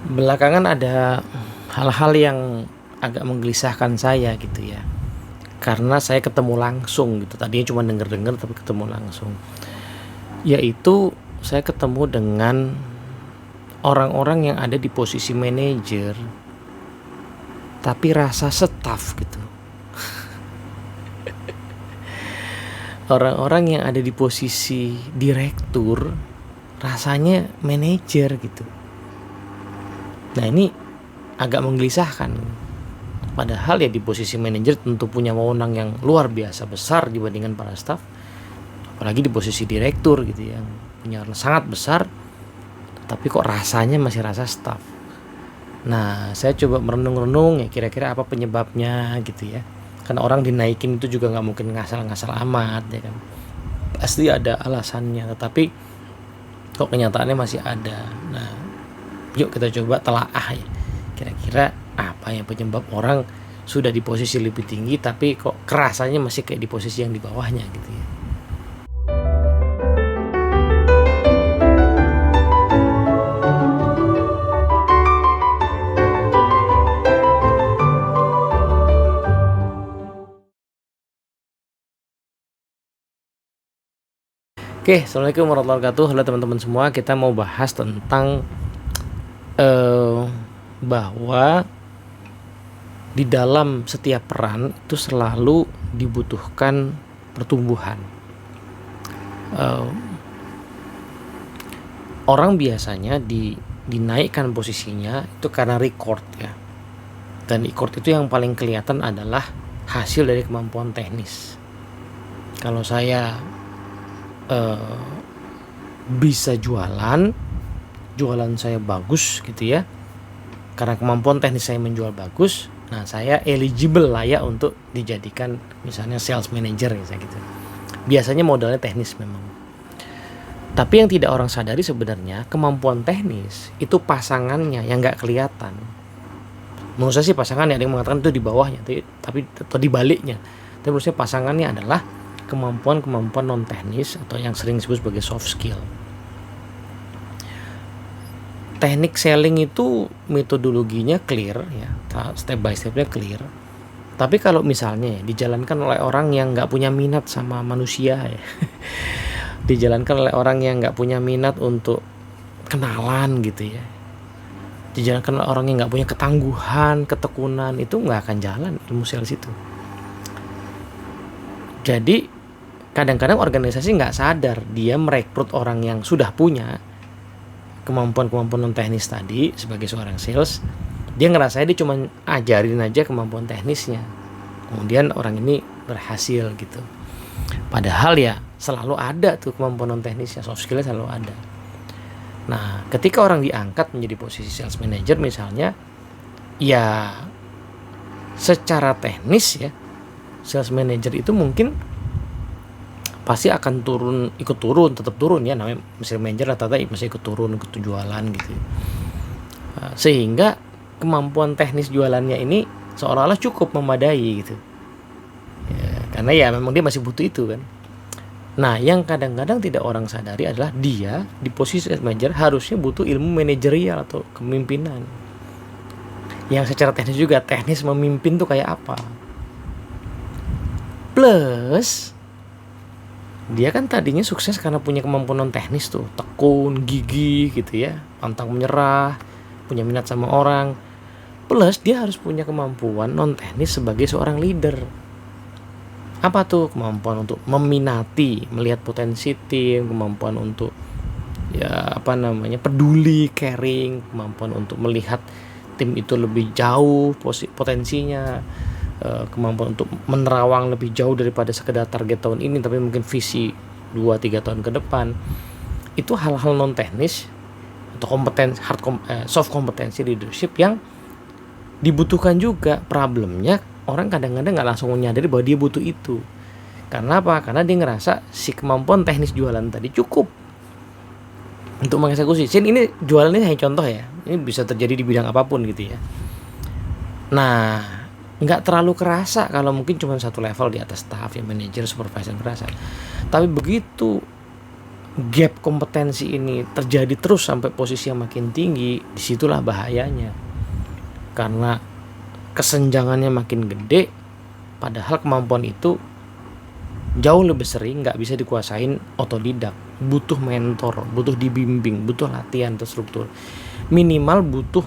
Belakangan ada hal-hal yang agak menggelisahkan saya gitu ya. Karena saya ketemu langsung gitu. Tadinya cuma denger-denger tapi ketemu langsung. Yaitu saya ketemu dengan orang-orang yang ada di posisi manajer tapi rasa staff gitu. Orang-orang yang ada di posisi direktur rasanya manajer gitu. Nah, ini agak menggelisahkan. Padahal ya di posisi manajer tentu punya wewenang yang luar biasa besar dibandingkan para staf. Apalagi di posisi direktur gitu yang punya sangat besar, tapi kok rasanya masih rasa staf. Nah, saya coba merenung-renung ya kira-kira apa penyebabnya gitu ya. Karena orang dinaikin itu juga nggak mungkin ngasal-ngasal amat ya kan. Pasti ada alasannya, tetapi kok kenyataannya masih ada. Nah, yuk kita coba telaah ya. Kira-kira apa yang penyebab orang sudah di posisi lebih tinggi tapi kok kerasanya masih kayak di posisi yang di bawahnya gitu ya. Oke, assalamualaikum warahmatullahi wabarakatuh. Halo teman-teman semua, kita mau bahas tentang bahwa di dalam setiap peran itu selalu dibutuhkan pertumbuhan. Orang biasanya dinaikkan posisinya itu karena record ya. Dan record itu yang paling kelihatan adalah hasil dari kemampuan teknis. Kalau saya bisa jualan saya bagus gitu ya, karena kemampuan teknis saya menjual bagus, nah saya eligible layak untuk dijadikan misalnya sales manager ya gitu. Biasanya modalnya teknis memang. Tapi yang tidak orang sadari sebenarnya kemampuan teknis itu pasangannya yang nggak kelihatan. Menurut saya sih pasangannya, ada yang mengatakan itu di bawahnya, tapi atau di baliknya. Tapi menurut saya pasangannya adalah kemampuan non teknis atau yang sering disebut sebagai soft skill. Teknik selling itu metodologinya clear ya, step by stepnya clear. Tapi kalau misalnya dijalankan oleh orang yang nggak punya minat sama manusia ya, dijalankan oleh orang yang nggak punya minat untuk kenalan gitu ya, dijalankan oleh orang yang nggak punya ketangguhan, ketekunan, itu nggak akan jalan ilmu sales itu. Jadi kadang-kadang organisasi nggak sadar dia merekrut orang yang sudah punya kemampuan non teknis tadi sebagai seorang sales. Dia ngerasa dia cuma ajarin aja kemampuan teknisnya, kemudian orang ini berhasil gitu. Padahal ya selalu ada tuh kemampuan non teknisnya, soft skillnya selalu ada. Nah, ketika orang diangkat menjadi posisi sales manager misalnya, ya secara teknis ya sales manager itu mungkin pasti akan ikut turun, tetap turun ya, namanya sales manager rata-rata masih ikut turun, ikut jualan gitu. Sehingga kemampuan teknis jualannya ini seolah-olah cukup memadai gitu. Ya, karena ya memang dia masih butuh itu kan. Nah, yang kadang-kadang tidak orang sadari adalah dia di posisi sales manager harusnya butuh ilmu manajerial atau kepemimpinan. Yang secara teknis juga, teknis memimpin tuh kayak apa. Plus dia kan tadinya sukses karena punya kemampuan non teknis tuh, tekun, gigih gitu ya, pantang menyerah, punya minat sama orang. Plus dia harus punya kemampuan non teknis sebagai seorang leader. Apa tuh? Kemampuan untuk meminati, melihat potensi tim, kemampuan untuk peduli, caring, kemampuan untuk melihat tim itu lebih jauh potensinya, kemampuan untuk menerawang lebih jauh daripada sekedar target tahun ini tapi mungkin visi 2-3 tahun ke depan. Itu hal-hal non teknis atau soft kompetensi leadership yang dibutuhkan juga. Problemnya orang kadang-kadang nggak langsung menyadari bahwa dia butuh itu. Karena apa? Karena dia ngerasa si kemampuan teknis jualan tadi cukup untuk mengeksekusi. Ini jualannya hanya contoh ya, ini bisa terjadi di bidang apapun gitu ya. Nah, nggak terlalu kerasa kalau mungkin cuma satu level di atas staff ya, manajer, supervisor kerasa. Tapi begitu gap kompetensi ini terjadi terus sampai posisi yang makin tinggi, disitulah bahayanya. Karena kesenjangannya makin gede, padahal kemampuan itu jauh lebih sering nggak bisa dikuasain otodidak. Butuh mentor, butuh dibimbing, butuh latihan terstruktur. Minimal butuh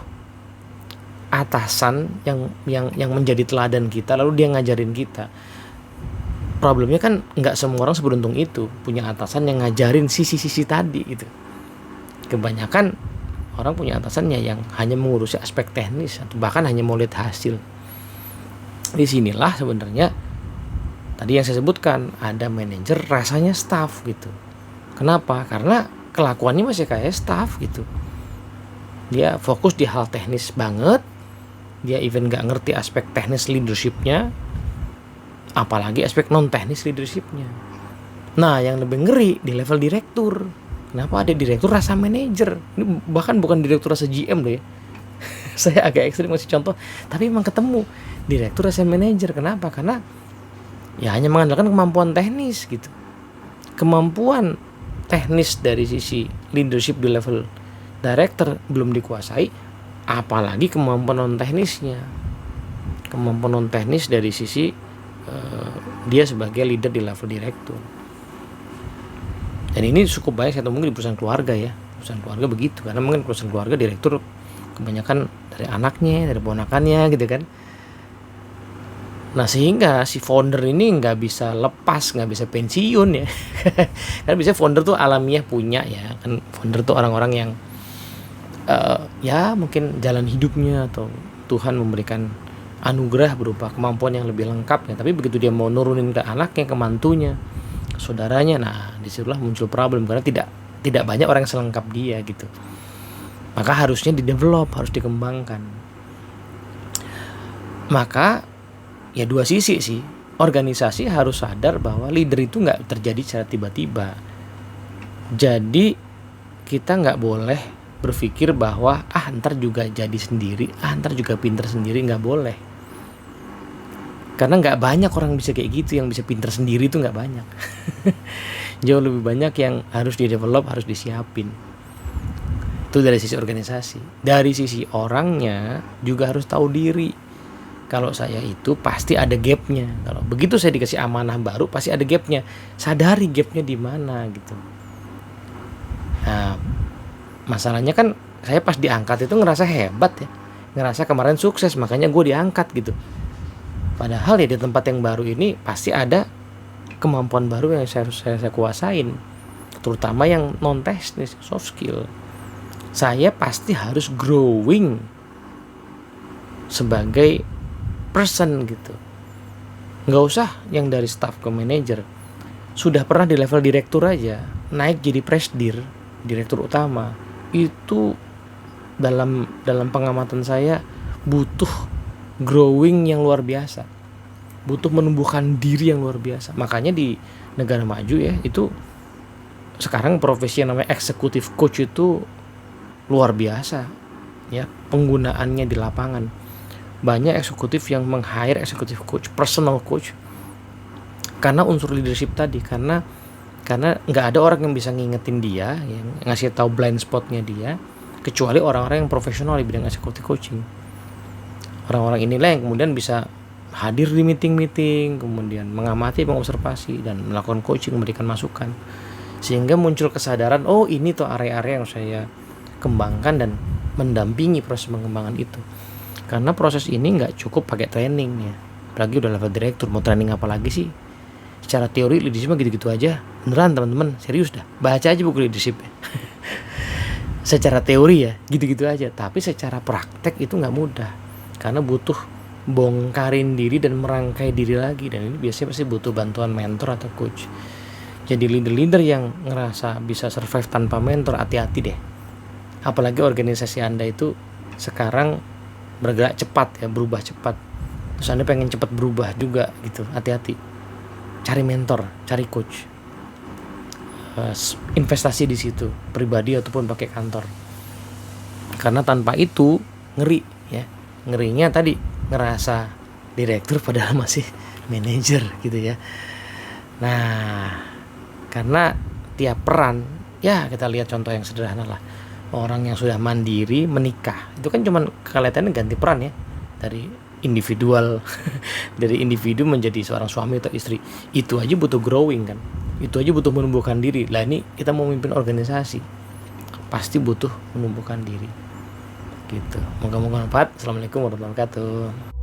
atasan yang menjadi teladan kita, lalu dia ngajarin kita. Problemnya kan nggak semua orang seberuntung itu punya atasan yang ngajarin sisi-sisi tadi gitu. Kebanyakan orang punya atasannya yang hanya mengurusi aspek teknis atau bahkan hanya mau lihat hasil. Disinilah sebenarnya tadi yang saya sebutkan, ada manajer rasanya staff gitu. Kenapa? Karena kelakuannya masih kayak staff gitu. Dia fokus di hal teknis banget, dia even gak ngerti aspek teknis leadershipnya, apalagi aspek non teknis leadershipnya. Nah yang lebih ngeri di level direktur. Kenapa ada direktur rasa manajer? Ini bahkan bukan direktur rasa GM loh ya. Saya agak ekstrim ngasih contoh, tapi emang ketemu direktur rasa manajer. Kenapa? Karena ya hanya mengandalkan kemampuan teknis gitu. Kemampuan teknis dari sisi leadership di level director belum dikuasai, apalagi kemampuan non teknisnya. Kemampuan non teknis dari sisi dia sebagai leader di level direktur. Dan ini cukup banyak saya temui di perusahaan keluarga ya. Perusahaan keluarga begitu, karena mungkin perusahaan keluarga direktur kebanyakan dari anaknya, dari ponakannya gitu kan. Nah sehingga si founder ini nggak bisa lepas, nggak bisa pensiun ya. Kan biasanya founder tuh alamiah punya ya kan. Founder tuh orang-orang yang ya mungkin jalan hidupnya atau Tuhan memberikan anugerah berupa kemampuan yang lebih lengkap ya. Tapi begitu dia mau nurunin ke anaknya, ke mantunya, ke saudaranya, nah disitulah muncul problem karena tidak banyak orang yang selengkap dia gitu. Maka harusnya di-develop, harus dikembangkan. Maka ya dua sisi sih. Organisasi harus sadar bahwa leader itu nggak terjadi secara tiba-tiba. Jadi kita nggak boleh berpikir bahwa ntar juga jadi sendiri, ntar juga pinter sendiri, nggak boleh. Karena nggak banyak orang bisa kayak gitu, yang bisa pinter sendiri itu nggak banyak. Jauh lebih banyak yang harus di-develop, harus disiapin. Itu dari sisi organisasi. Dari sisi orangnya juga harus tahu diri. Kalau saya itu pasti ada gapnya. Kalau begitu saya dikasih amanah baru pasti ada gapnya. Sadari gapnya di mana gitu. Nah, masalahnya kan saya pas diangkat itu ngerasa hebat ya. Ngerasa kemarin sukses makanya gue diangkat gitu. Padahal ya di tempat yang baru ini pasti ada kemampuan baru yang saya kuasain. Terutama yang non teknis, soft skill. Saya pasti harus growing sebagai person gitu. Nggak usah yang dari staff ke manager. Sudah pernah di level direktur aja, naik jadi presdir, direktur utama, itu dalam pengamatan saya butuh growing yang luar biasa, butuh menumbuhkan diri yang luar biasa. Makanya di negara maju ya itu sekarang profesi yang namanya executive coach itu luar biasa ya penggunaannya di lapangan. Banyak eksekutif yang meng-hire executive coach, personal coach, karena unsur leadership tadi. Karena nggak ada orang yang bisa ngingetin dia, yang ngasih tahu blind spotnya dia, kecuali orang-orang yang profesional di bidang executive coaching. Orang-orang inilah yang kemudian bisa hadir di meeting-meeting, kemudian mengamati, mengobservasi, dan melakukan coaching, memberikan masukan. Sehingga muncul kesadaran, oh ini tuh area-area yang saya kembangkan dan mendampingi proses pengembangan itu. Karena proses ini nggak cukup pakai training ya. Apalagi udah level direktur, mau training apa lagi sih? Secara teori leadership gitu-gitu aja. Beneran teman-teman, serius dah. Baca aja buku leadership. Secara teori ya, gitu-gitu aja. Tapi secara praktek itu nggak mudah. Karena butuh bongkarin diri dan merangkai diri lagi. Dan ini biasanya pasti butuh bantuan mentor atau coach. Jadi leader-leader yang ngerasa bisa survive tanpa mentor, hati-hati deh. Apalagi organisasi Anda itu sekarang bergerak cepat ya, berubah cepat. Terus Anda pengen cepat berubah juga gitu, hati-hati. Cari mentor, cari coach. Investasi di situ, pribadi ataupun pakai kantor. Karena tanpa itu ngeri ya. Ngerinya tadi ngerasa direktur padahal masih manajer gitu ya. Nah, karena tiap peran Ya kita lihat contoh yang sederhana lah, orang yang sudah mandiri menikah itu kan cuman kelihatannya ganti peran ya, dari individual dari individu menjadi seorang suami atau istri. Itu aja butuh growing kan, itu aja butuh menumbuhkan diri. Lah ini kita mau memimpin organisasi pasti butuh menumbuhkan diri gitu. Moga-moga manfaat. Assalamualaikum warahmatullahi wabarakatuh.